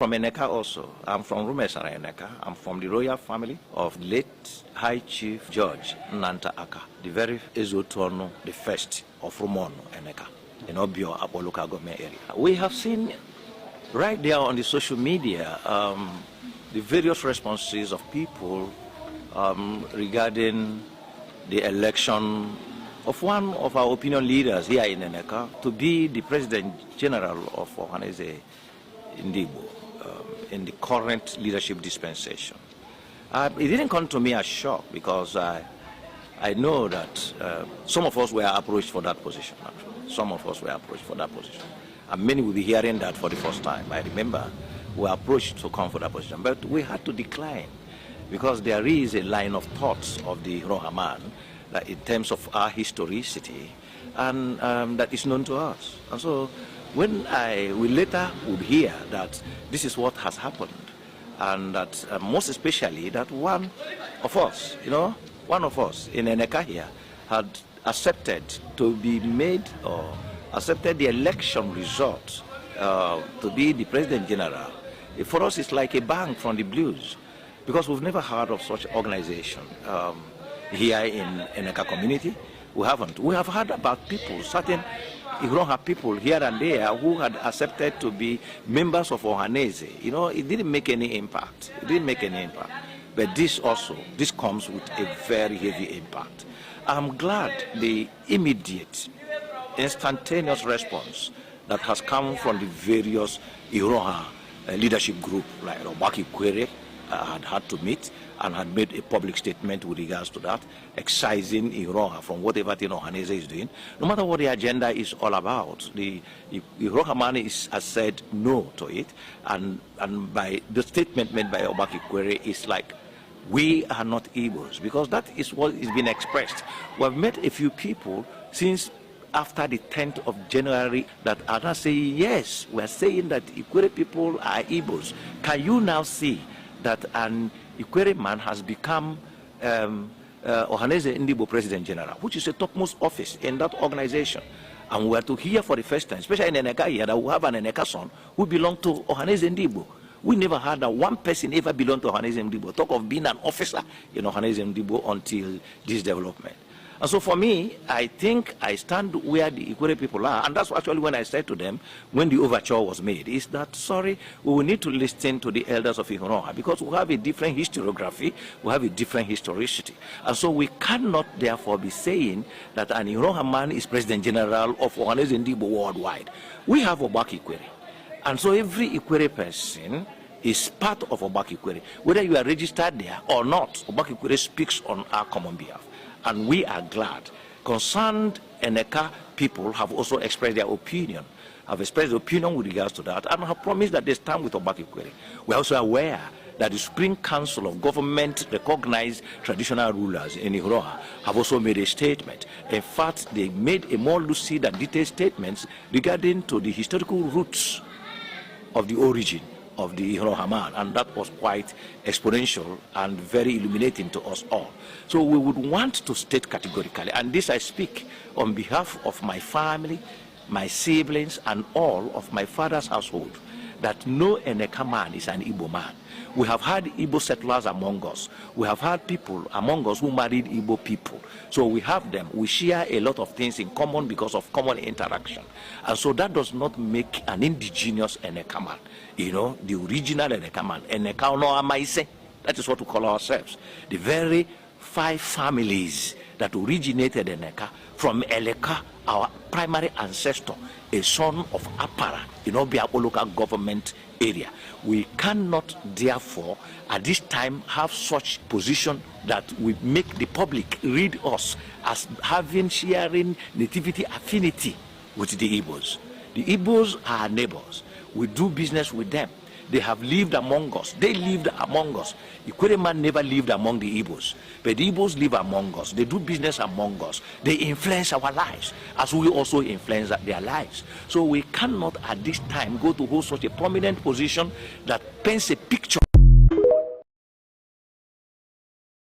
from Eneka also. I'm from Rumesara Eneka. I'm from the royal family of late High Chief George Nanta Aka, the very Ezotono, the first of Rumono Eneka, in Obio, Abo local government area. We have seen right there on the social media the various responses of people regarding the election of one of our opinion leaders here in Eneka to be the President General of Ohaneze Ndigbo in the current leadership dispensation. It didn't come to me as shock because I know that some of us were approached for that position, actually. Some of us were approached for that position. And many will be hearing that for the first time. I remember we were approached to come for that position, but we had to decline because there is a line of thoughts of the Rohaman that in terms of our historicity and that is known to us. And so when we later would hear that this is what has happened, and that most especially that one of us, one of us in Eneka here had accepted to be made or accepted the election result to be the President General, for us it's like a bang from the blues, because we've never heard of such organization here in Eneka community. We haven't. We have heard about people, certain Iroha people here and there who had accepted to be members of Ohaneze. It didn't make any impact. It didn't make any impact. But this comes with a very heavy impact. I'm glad the immediate, instantaneous response that has come from the various Iroha leadership group, like Obaki Kwere, had to meet and had made a public statement with regards to that, excising Iroha from whatever thing Ohaneze is doing, no matter what the agenda is all about. The Iroha man has said no to it, and by the statement made by Obaki Kwere is like, we are not Igbos, because that is what is being expressed. We have met a few people since after the 10th of January that are now saying, yes, we are saying that Ikwere people are Igbos. Can you now see that an Ikwere man has become Ohaneze Ndigbo President General, which is a topmost office in that organization? And we are to hear for the first time, especially in Eneka here, that we have an Eneka son who belongs to Ohaneze Ndigbo. We never heard that one person ever belonged to Ohaneze Ndigbo. Talk of being an officer in Ohaneze Ndigbo until this development. And so for me, I think I stand where the Ikwere people are. And that's actually when I said to them, when the overture was made, is that, sorry, we will need to listen to the elders of Iroha, because we have a different historiography, we have a different historicity. And so we cannot therefore be saying that an Iroha man is President General of Ohaneze Ndigbo worldwide. We have Obaki Kwere. And so every Ikwere person is part of Obaki Kwere. Whether you are registered there or not, Obaki Kwere speaks on our common behalf. And we are glad. Concerned Eneka people have also expressed their opinion, have expressed their opinion with regards to that, and have promised that they stand with Obaki Kwere. We are also aware that the Supreme Council of Government recognized traditional rulers in Iroha have also made a statement. In fact, they made a more lucid and detailed statements regarding to the historical roots of the origin of the Iroha man, and that was quite exponential and very illuminating to us all. So we would want to state categorically, and this I speak on behalf of my family, my siblings, and all of my father's household, that no Eneka man is an Igbo man. We have had Igbo settlers among us. We have had people among us who married Igbo people. So we have them. We share a lot of things in common because of common interaction. And so that does not make an indigenous Eneka man. The original Eneka man. Eneka no Amaise. That is what we call ourselves. The very 5 families that originated Eneka from Eleka, our primary ancestor, a son of Apara in Obiabo local government area. We cannot therefore at this time have such position that we make the public read us as sharing nativity affinity with the Igbos. The Igbos are our neighbors. We do business with them. They have lived among us. They lived among us. Ikwere man never lived among the Igbos, but the Igbos live among us. They do business among us. They influence our lives as we also influence their lives. So we cannot at this time go to hold such a prominent position that paints a picture